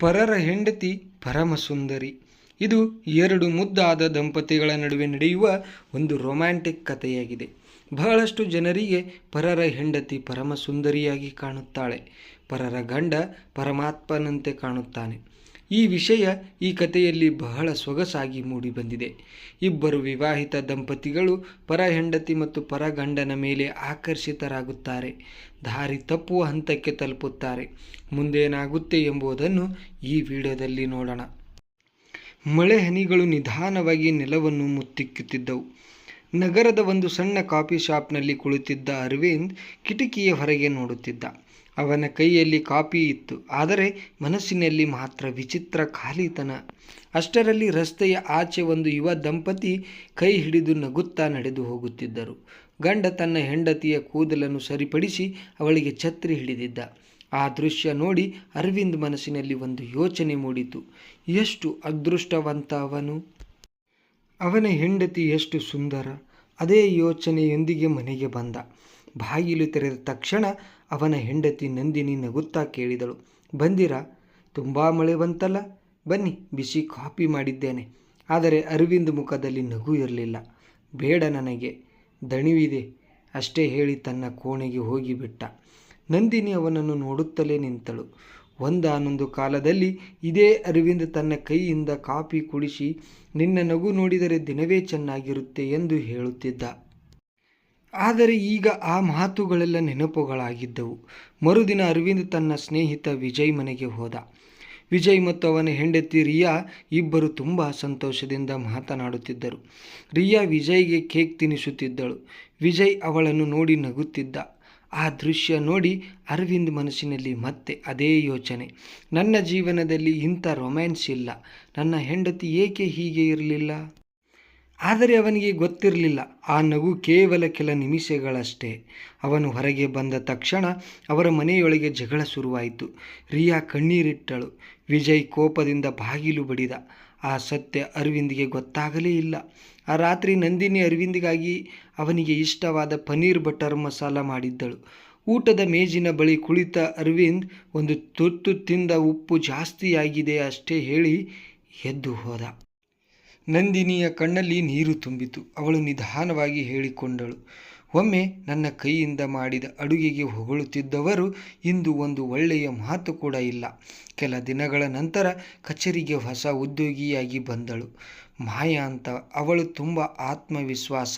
ಪರರ ಹೆಂಡತಿ ಪರಮಸುಂದರಿ. ಇದು ಎರಡು ಮುದ್ದಾದ ದಂಪತಿಗಳ ನಡುವೆ ನಡೆಯುವ ಒಂದು ರೊಮ್ಯಾಂಟಿಕ್ ಕಥೆಯಾಗಿದೆ. ಬಹಳಷ್ಟು ಜನರಿಗೆ ಪರರ ಹೆಂಡತಿ ಪರಮಸುಂದರಿಯಾಗಿ ಕಾಣುತ್ತಾಳೆ, ಪರರ ಗಂಡ ಪರಮಾತ್ಮನಂತೆ ಕಾಣುತ್ತಾನೆ. ಈ ವಿಷಯ ಈ ಕಥೆಯಲ್ಲಿ ಬಹಳ ಸೊಗಸಾಗಿ ಮೂಡಿಬಂದಿದೆ. ಇಬ್ಬರು ವಿವಾಹಿತ ದಂಪತಿಗಳು ಪರ ಹೆಂಡತಿ ಮತ್ತು ಪರ ಗಂಡನ ಮೇಲೆ ಆಕರ್ಷಿತರಾಗುತ್ತಾರೆ, ದಾರಿ ತಪ್ಪುವ ಹಂತಕ್ಕೆ ತಲುಪುತ್ತಾರೆ. ಮುಂದೇನಾಗುತ್ತೆ ಎಂಬುದನ್ನು ಈ ವಿಡಿಯೋದಲ್ಲಿ ನೋಡೋಣ. ಮಳೆ ಹನಿಗಳು ನಿಧಾನವಾಗಿ ನೆಲವನ್ನು ಮುತ್ತಿಕ್ಕುತ್ತಿದ್ದವು. ನಗರದ ಒಂದು ಸಣ್ಣ ಕಾಫಿ ಶಾಪ್ನಲ್ಲಿ ಕುಳಿತಿದ್ದ ಅರವಿಂದ್ ಕಿಟಕಿಯ ಹೊರಗೆ ನೋಡುತ್ತಿದ್ದ. ಅವನ ಕೈಯಲ್ಲಿ ಕಾಫಿ ಇತ್ತು, ಆದರೆ ಮನಸ್ಸಿನಲ್ಲಿ ಮಾತ್ರ ವಿಚಿತ್ರ ಖಾಲಿತನ. ಅಷ್ಟರಲ್ಲಿ ರಸ್ತೆಯ ಆಚೆ ಒಂದು ಯುವ ದಂಪತಿ ಕೈ ಹಿಡಿದು ನಗುತ್ತಾ ನಡೆದು ಹೋಗುತ್ತಿದ್ದರು. ಗಂಡ ತನ್ನ ಹೆಂಡತಿಯ ಕೂದಲನ್ನು ಸರಿಪಡಿಸಿ ಅವಳಿಗೆ ಛತ್ರಿ ಹಿಡಿದಿದ್ದ. ಆ ದೃಶ್ಯ ನೋಡಿ ಅರವಿಂದ್ ಮನಸ್ಸಿನಲ್ಲಿ ಒಂದು ಯೋಚನೆ ಮೂಡಿತು. ಎಷ್ಟು ಅದೃಷ್ಟವಂತ ಅವನು! ಅವನ ಹೆಂಡತಿ ಎಷ್ಟು ಸುಂದರ! ಅದೇ ಯೋಚನೆಯೊಂದಿಗೆ ಮನೆಗೆ ಬಂದ. ಬಾಗಿಲು ತೆರೆದ ತಕ್ಷಣ ಅವನ ಹೆಂಡತಿ ನಂದಿನಿ ನಗುತ್ತಾ ಕೇಳಿದಳು, ಬಂದಿರಾ? ತುಂಬ ಮಳೆ ಬಂತಲ್ಲ, ಬನ್ನಿ ಬಿಸಿ ಕಾಫಿ ಮಾಡಿದ್ದೇನೆ. ಆದರೆ ಅರವಿಂದ್ ಮುಖದಲ್ಲಿ ನಗು ಇರಲಿಲ್ಲ. ಬೇಡ, ನನಗೆ ದಣಿವಿದೆ ಅಷ್ಟೇ ಹೇಳಿ ತನ್ನ ಕೋಣೆಗೆ ಹೋಗಿಬಿಟ್ಟ. ನಂದಿನಿ ಅವನನ್ನು ನೋಡುತ್ತಲೇ ನಿಂತಳು. ಒಂದಾನೊಂದು ಕಾಲದಲ್ಲಿ ಇದೇ ಅರವಿಂದ್ ತನ್ನ ಕೈಯಿಂದ ಕಾಫಿ ಕುಡಿಸಿ ನಿನ್ನ ನಗು ನೋಡಿದರೆ ದಿನವೇ ಚೆನ್ನಾಗಿರುತ್ತೆ ಎಂದು ಹೇಳುತ್ತಿದ್ದ. ಆದರೆ ಈಗ ಆ ಮಾತುಗಳೆಲ್ಲ ನೆನಪುಗಳಾಗಿದ್ದವು. ಮರುದಿನ ಅರವಿಂದ್ ತನ್ನ ಸ್ನೇಹಿತ ವಿಜಯ್ ಮನೆಗೆ ಹೋದ. ವಿಜಯ್ ಮತ್ತು ಅವನ ಹೆಂಡತಿ ರಿಯಾ ಇಬ್ಬರು ತುಂಬ ಸಂತೋಷದಿಂದ ಮಾತನಾಡುತ್ತಿದ್ದರು. ರಿಯಾ ವಿಜಯ್ಗೆ ಕೇಕ್ ತಿನ್ನಿಸುತ್ತಿದ್ದಳು. ವಿಜಯ್ ಅವಳನ್ನು ನೋಡಿ ನಗುತ್ತಿದ್ದ. ಆ ದೃಶ್ಯ ನೋಡಿ ಅರವಿಂದ್ ಮನಸ್ಸಿನಲ್ಲಿ ಮತ್ತೆ ಅದೇ ಯೋಚನೆ. ನನ್ನ ಜೀವನದಲ್ಲಿ ಇಂಥ ರೊಮ್ಯಾನ್ಸ್ ಇಲ್ಲ, ನನ್ನ ಹೆಂಡತಿ ಏಕೆ ಹೀಗೆ ಇರಲಿಲ್ಲ? ಆದರೆ ಅವನಿಗೆ ಗೊತ್ತಿರಲಿಲ್ಲ, ಆ ನಗು ಕೇವಲ ಕೆಲ ನಿಮಿಷಗಳಷ್ಟೇ. ಅವನು ಹೊರಗೆ ಬಂದ ತಕ್ಷಣ ಅವರ ಮನೆಯೊಳಗೆ ಜಗಳ ಶುರುವಾಯಿತು. ರಿಯಾ ಕಣ್ಣೀರಿಟ್ಟಳು. ವಿಜಯ್ ಕೋಪದಿಂದ ಬಾಗಿಲು ಬಡಿದ. ಆ ಸತ್ಯ ಅರವಿಂದ್ಗೆ ಗೊತ್ತಾಗಲೇ ಇಲ್ಲ. ಆ ರಾತ್ರಿ ನಂದಿನಿ ಅರವಿಂದ್ಗಾಗಿ ಅವನಿಗೆ ಇಷ್ಟವಾದ ಪನ್ನೀರ್ ಬಟರ್ ಮಸಾಲ ಮಾಡಿದ್ದಳು. ಊಟದ ಮೇಜಿನ ಬಳಿ ಕುಳಿತ ಅರವಿಂದ್ ಒಂದು ತುತ್ತು ತಿಂದ. ಉಪ್ಪು ಜಾಸ್ತಿಯಾಗಿದೆ ಅಷ್ಟೇ ಹೇಳಿ ಎದ್ದು ಹೋದ. ನಂದಿನಿಯ ಕಣ್ಣಲ್ಲಿ ನೀರು ತುಂಬಿತು. ಅವಳು ನಿಧಾನವಾಗಿ ಹೇಳಿಕೊಂಡಳು, ಒಮ್ಮೆ ನನ್ನ ಕೈಯಿಂದ ಮಾಡಿದ ಅಡುಗೆಗೆ ಹೊಗಳುತ್ತಿದ್ದವರು ಇಂದು ಒಂದು ಒಳ್ಳೆಯ ಮಾತು ಕೂಡ ಇಲ್ಲ. ಕೆಲ ದಿನಗಳ ನಂತರ ಕಚೇರಿಗೆ ಹೊಸ ಉದ್ಯೋಗಿಯಾಗಿ ಬಂದಳು, ಮಾಯಾ ಅಂತ. ಅವಳು ತುಂಬ ಆತ್ಮವಿಶ್ವಾಸ,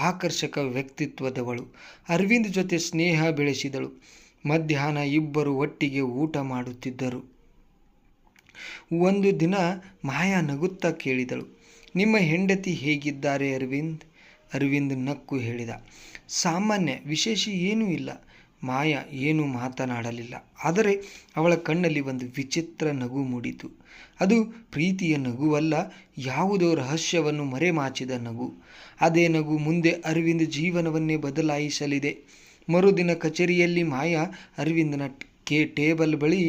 ಆಕರ್ಷಕ ವ್ಯಕ್ತಿತ್ವದವಳು. ಅರವಿಂದ್ ಜೊತೆ ಸ್ನೇಹ ಬೆಳೆಸಿದಳು. ಮಧ್ಯಾಹ್ನ ಇಬ್ಬರು ಒಟ್ಟಿಗೆ ಊಟ ಮಾಡುತ್ತಿದ್ದರು. ಒಂದು ದಿನ ಮಾಯಾ ನಗುತ್ತಾ ಕೇಳಿದಳು, ನಿಮ್ಮ ಹೆಂಡತಿ ಹೇಗಿದ್ದಾರೆ ಅರವಿಂದ್? ಅರವಿಂದ್ ನಕ್ಕು ಹೇಳಿದ, ಸಾಮಾನ್ಯ, ವಿಶೇಷ ಏನೂ ಇಲ್ಲ. ಮಾಯಾ ಏನೂ ಮಾತನಾಡಲಿಲ್ಲ. ಆದರೆ ಅವಳ ಕಣ್ಣಲ್ಲಿ ಒಂದು ವಿಚಿತ್ರ ನಗು ಮೂಡಿತು. ಅದು ಪ್ರೀತಿಯ ನಗುವಲ್ಲ, ಯಾವುದೋ ರಹಸ್ಯವನ್ನು ಮರೆಮಾಚಿದ ನಗು. ಅದೇ ನಗು ಮುಂದೆ ಅರವಿಂದ್ ಜೀವನವನ್ನೇ ಬದಲಾಯಿಸಲಿದೆ. ಮರುದಿನ ಕಚೇರಿಯಲ್ಲಿ ಮಾಯಾ ಅರವಿಂದನ ಟೇಬಲ್ ಬಳಿ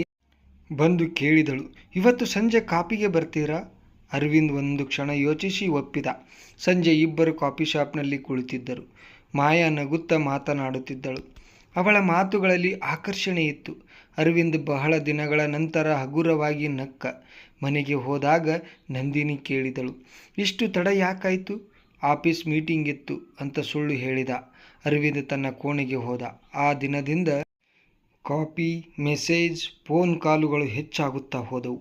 ಬಂದು ಕೇಳಿದಳು, ಇವತ್ತು ಸಂಜೆ ಕಾಫಿಗೆ ಬರ್ತೀರಾ? ಅರವಿಂದ್ ಒಂದು ಕ್ಷಣ ಯೋಚಿಸಿ ಒಪ್ಪಿದ. ಸಂಜೆ ಇಬ್ಬರು ಕಾಫಿ ಶಾಪ್ನಲ್ಲಿ ಕುಳಿತಿದ್ದರು. ಮಾಯಾ ನಗುತ್ತಾ ಮಾತನಾಡುತ್ತಿದ್ದಳು. ಅವಳ ಮಾತುಗಳಲ್ಲಿ ಆಕರ್ಷಣೆ ಇತ್ತು. ಅರವಿಂದ್ ಬಹಳ ದಿನಗಳ ನಂತರ ಹಗುರವಾಗಿ ನಕ್ಕ. ಮನೆಗೆ ಹೋದಾಗ ನಂದಿನಿ ಕೇಳಿದಳು, ಇಷ್ಟು ತಡ ಯಾಕಾಯಿತು? ಆಫೀಸ್ ಮೀಟಿಂಗ್ ಇತ್ತು ಅಂತ ಸುಳ್ಳು ಹೇಳಿದ. ಅರವಿಂದ್ ತನ್ನ ಕೋಣೆಗೆ ಹೋದ. ಆ ದಿನದಿಂದ ಕಾಪಿ, ಮೆಸೇಜ್, ಫೋನ್ ಕಾಲುಗಳು ಹೆಚ್ಚಾಗುತ್ತಾ ಹೋದವು.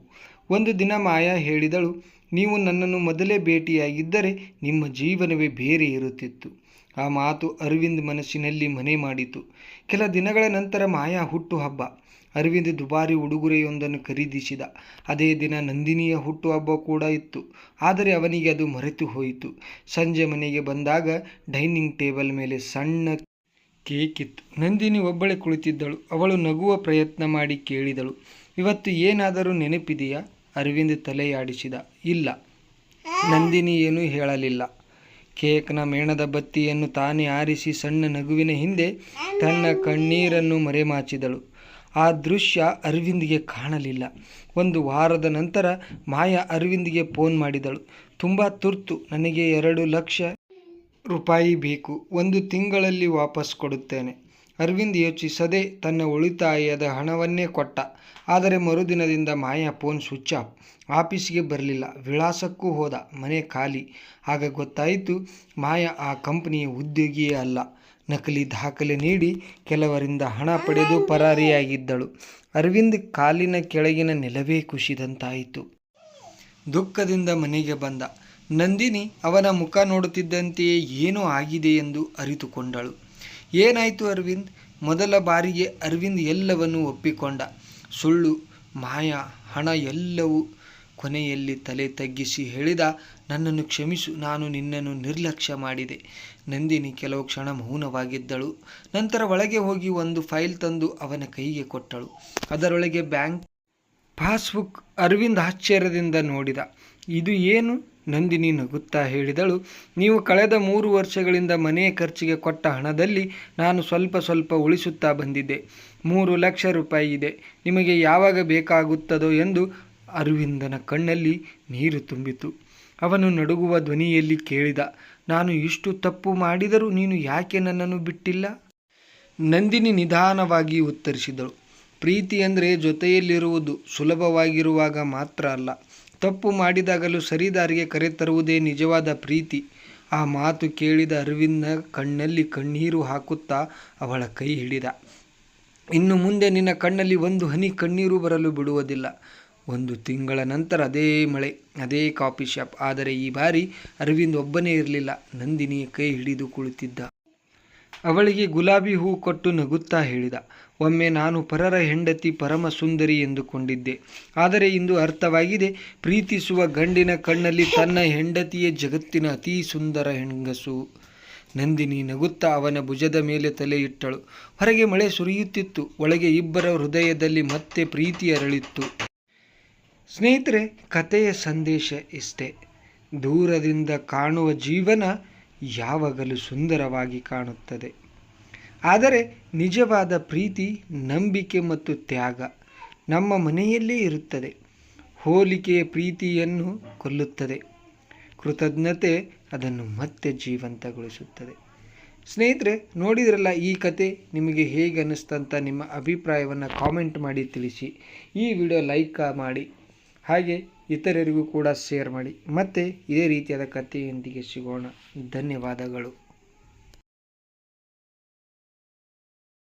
ಒಂದು ದಿನ ಮಾಯಾ ಹೇಳಿದಳು, ನೀವು ನನ್ನನ್ನು ಮೊದಲೇ ಭೇಟಿಯಾಗಿದ್ದರೆ ನಿಮ್ಮ ಜೀವನವೇ ಬೇರೆ ಇರುತ್ತಿತ್ತು. ಆ ಮಾತು ಅರವಿಂದ್ ಮನಸ್ಸಿನಲ್ಲಿ ಮನೆ ಮಾಡಿತು. ಕೆಲ ದಿನಗಳ ನಂತರ ಮಾಯಾ ಹುಟ್ಟುಹಬ್ಬ. ಅರವಿಂದ್ ದುಬಾರಿ ಉಡುಗೊರೆಯೊಂದನ್ನು ಖರೀದಿಸಿದ. ಅದೇ ದಿನ ನಂದಿನಿಯ ಹುಟ್ಟುಹಬ್ಬ ಕೂಡ ಇತ್ತು. ಆದರೆ ಅವನಿಗೆ ಅದು ಮರೆತು ಹೋಯಿತು. ಸಂಜೆ ಮನೆಗೆ ಬಂದಾಗ ಡೈನಿಂಗ್ ಟೇಬಲ್ ಮೇಲೆ ಸಣ್ಣ ಕೇಕ್ ಇತ್ತು. ನಂದಿನಿ ಒಬ್ಬಳೇ ಕುಳಿತಿದ್ದಳು. ಅವಳು ನಗುವ ಪ್ರಯತ್ನ ಮಾಡಿ ಕೇಳಿದಳು, ಇವತ್ತು ಏನಾದರೂ ನೆನಪಿದೆಯಾ? ಅರವಿಂದ್ ತಲೆಯಾಡಿಸಿದ. ಇಲ್ಲ. ನಂದಿನಿ ಏನೂ ಹೇಳಲಿಲ್ಲ. ಕೇಕ್ನ ಮೇಣದ ಬತ್ತಿಯನ್ನು ತಾನೇ ಆರಿಸಿ ಸಣ್ಣ ನಗುವಿನ ಹಿಂದೆ ತನ್ನ ಕಣ್ಣೀರನ್ನು ಮರೆಮಾಚಿದಳು. ಆ ದೃಶ್ಯ ಅರವಿಂದ್ಗೆ ಕಾಣಲಿಲ್ಲ. ಒಂದು ವಾರದ ನಂತರ ಮಾಯಾ ಅರವಿಂದ್ಗೆ ಫೋನ್ ಮಾಡಿದಳು. ತುಂಬ ತುರ್ತು, ನನಗೆ 2 ಲಕ್ಷ ರೂಪಾಯಿ ಬೇಕು, 1 ತಿಂಗಳಲ್ಲಿ ವಾಪಸ್ ಕೊಡುತ್ತೇನೆ. ಅರವಿಂದ್ ಯೋಚಿಸದೆ ತನ್ನ ಉಳಿತಾಯದ ಹಣವನ್ನೇ ಕೊಟ್ಟ. ಆದರೆ ಮರುದಿನದಿಂದ ಮಾಯಾ ಫೋನ್ ಸ್ವಿಚ್ ಆಫ್. ಆಫೀಸಿಗೆ ಬರಲಿಲ್ಲ, ವಿಳಾಸಕ್ಕೂ ಹೋದ, ಮನೆ ಖಾಲಿ. ಆಗ ಗೊತ್ತಾಯಿತು, ಮಾಯಾ ಆ ಕಂಪನಿಯ ಉದ್ಯೋಗಿಯೇ ಅಲ್ಲ. ನಕಲಿ ದಾಖಲೆ ನೀಡಿ ಕೆಲವರಿಂದ ಹಣ ಪಡೆದು ಪರಾರಿಯಾಗಿದ್ದಳು. ಅರವಿಂದ್ ಕಾಲಿನ ಕೆಳಗಿನ ನೆಲವೇ ಕುಸಿದಂತಾಯಿತು. ದುಃಖದಿಂದ ಮನೆಗೆ ಬಂದ. ನಂದಿನಿ ಅವನ ಮುಖ ನೋಡುತ್ತಿದ್ದಂತೆಯೇ ಏನೋ ಆಗಿದೆ ಎಂದು ಅರಿತುಕೊಂಡಳು. ಏನಾಯಿತು ಅರವಿಂದ್? ಮೊದಲ ಬಾರಿಗೆ ಅರವಿಂದ್ ಎಲ್ಲವನ್ನೂ ಒಪ್ಪಿಕೊಂಡ. ಸುಳ್ಳು, ಮಾಯಾ, ಹಣ ಎಲ್ಲವೂ. ಕೊನೆಯಲ್ಲಿ ತಲೆ ತಗ್ಗಿಸಿ ಹೇಳಿದ, ನನ್ನನ್ನು ಕ್ಷಮಿಸು, ನಾನು ನಿನ್ನನ್ನು ನಿರ್ಲಕ್ಷ್ಯ ಮಾಡಿದೆ. ನಂದಿನಿ ಕೆಲವು ಕ್ಷಣ ಮೌನವಾಗಿದ್ದಳು. ನಂತರ ಒಳಗೆ ಹೋಗಿ ಒಂದು ಫೈಲ್ ತಂದು ಅವನ ಕೈಗೆ ಕೊಟ್ಟಳು. ಅದರೊಳಗೆ ಬ್ಯಾಂಕ್ ಪಾಸ್ಬುಕ್. ಅರವಿಂದ್ ಆಶ್ಚರ್ಯದಿಂದ ನೋಡಿದ. ಇದು ಏನು? ನಂದಿನಿ ನಗುತ್ತಾ ಹೇಳಿದಳು, ನೀವು ಕಳೆದ 3 ವರ್ಷಗಳಿಂದ ಮನೆಯ ಖರ್ಚಿಗೆ ಕೊಟ್ಟ ಹಣದಲ್ಲಿ ನಾನು ಸ್ವಲ್ಪ ಉಳಿಸುತ್ತಾ ಬಂದಿದ್ದೆ. 3 ಲಕ್ಷ ರೂಪಾಯಿ ಇದೆ. ನಿಮಗೆ ಯಾವಾಗ ಬೇಕಾಗುತ್ತದೋ ಎಂದು. ಅರವಿಂದನ ಕಣ್ಣಲ್ಲಿ ನೀರು ತುಂಬಿತು. ಅವನು ನಡುಗುವ ಧ್ವನಿಯಲ್ಲಿ ಕೇಳಿದ, ನಾನು ಇಷ್ಟು ತಪ್ಪು ಮಾಡಿದರೂ ನೀನು ಯಾಕೆ ನನ್ನನ್ನು ಬಿಟ್ಟಿಲ್ಲ? ನಂದಿನಿ ನಿಧಾನವಾಗಿ ಉತ್ತರಿಸಿದಳು, ಪ್ರೀತಿ ಅಂದರೆ ಜೊತೆಯಲ್ಲಿರುವುದು ಸುಲಭವಾಗಿರುವಾಗ ಮಾತ್ರ ಅಲ್ಲ, ತಪ್ಪು ಮಾಡಿದಾಗಲೂ ಸರಿದಾರಿಗೆ ಕರೆತರುವುದೇ ನಿಜವಾದ ಪ್ರೀತಿ. ಆ ಮಾತು ಕೇಳಿದ ಅರವಿಂದ್ನ ಕಣ್ಣಲ್ಲಿ ಕಣ್ಣೀರು ಹಾಕುತ್ತಾ ಅವಳ ಕೈ ಹಿಡಿದ. ಇನ್ನು ಮುಂದೆ ನಿನ್ನ ಕಣ್ಣಲ್ಲಿ ಒಂದು ಹನಿ ಕಣ್ಣೀರು ಬರಲು ಬಿಡುವುದಿಲ್ಲ. 1 ತಿಂಗಳ ನಂತರ ಅದೇ ಮಳೆ, ಅದೇ ಕಾಫಿ ಶಾಪ್. ಆದರೆ ಈ ಬಾರಿ ಅರವಿಂದ್ ಒಬ್ಬನೇ ಇರಲಿಲ್ಲ, ನಂದಿನಿಯ ಕೈ ಹಿಡಿದು ಕುಳಿತಿದ್ದ. ಅವಳಿಗೆ ಗುಲಾಬಿ ಹೂ ಕೊಟ್ಟು ನಗುತ್ತಾ ಹೇಳಿದ, ಒಮ್ಮೆ ನಾನು ಪರರ ಹೆಂಡತಿ ಪರಮ ಸುಂದರಿ ಎಂದುಕೊಂಡಿದ್ದೆ. ಆದರೆ ಇಂದು ಅರ್ಥವಾಗಿದೆ, ಪ್ರೀತಿಸುವ ಗಂಡಿನ ಕಣ್ಣಲ್ಲಿ ತನ್ನ ಹೆಂಡತಿಯೇ ಜಗತ್ತಿನ ಅತೀ ಸುಂದರ ಹೆಂಗಸು. ನಂದಿನಿ ನಗುತ್ತಾ ಅವನ ಭುಜದ ಮೇಲೆ ತಲೆ ಇಟ್ಟಳು. ಹೊರಗೆ ಮಳೆ ಸುರಿಯುತ್ತಿತ್ತು. ಒಳಗೆ ಇಬ್ಬರ ಹೃದಯದಲ್ಲಿ ಮತ್ತೆ ಪ್ರೀತಿ ಅರಳಿತ್ತು. ಸ್ನೇಹಿತರೆ, ಕಥೆಯ ಸಂದೇಶ ಇಷ್ಟೇ. ದೂರದಿಂದ ಕಾಣುವ ಜೀವನ ಯಾವಾಗಲೂ ಸುಂದರವಾಗಿ ಕಾಣುತ್ತದೆ. ಆದರೆ ನಿಜವಾದ ಪ್ರೀತಿ, ನಂಬಿಕೆ ಮತ್ತು ತ್ಯಾಗ ನಮ್ಮ ಮನೆಯಲ್ಲೇ ಇರುತ್ತದೆ. ಹೋಲಿಕೆಯ ಪ್ರೀತಿಯನ್ನು ಕೊಲ್ಲುತ್ತದೆ, ಕೃತಜ್ಞತೆ ಅದನ್ನು ಮತ್ತೆ ಜೀವಂತಗೊಳಿಸುತ್ತದೆ. ಸ್ನೇಹಿತರೆ, ನೋಡಿದ್ರಲ್ಲ ಈ ಕತೆ. ನಿಮಗೆ ಹೇಗೆ ಅನ್ನಿಸ್ತಂತ ನಿಮ್ಮ ಅಭಿಪ್ರಾಯವನ್ನು ಕಾಮೆಂಟ್ ಮಾಡಿ ತಿಳಿಸಿ. ಈ ವಿಡಿಯೋ ಲೈಕ್ ಮಾಡಿ, ಹಾಗೆ ಇತರರಿಗೂ ಕೂಡ ಶೇರ್ ಮಾಡಿ. ಮತ್ತೆ ಇದೇ ರೀತಿಯಾದ ಕಥೆಯೊಂದಿಗೆ ಸಿಗೋಣ. ಧನ್ಯವಾದಗಳು.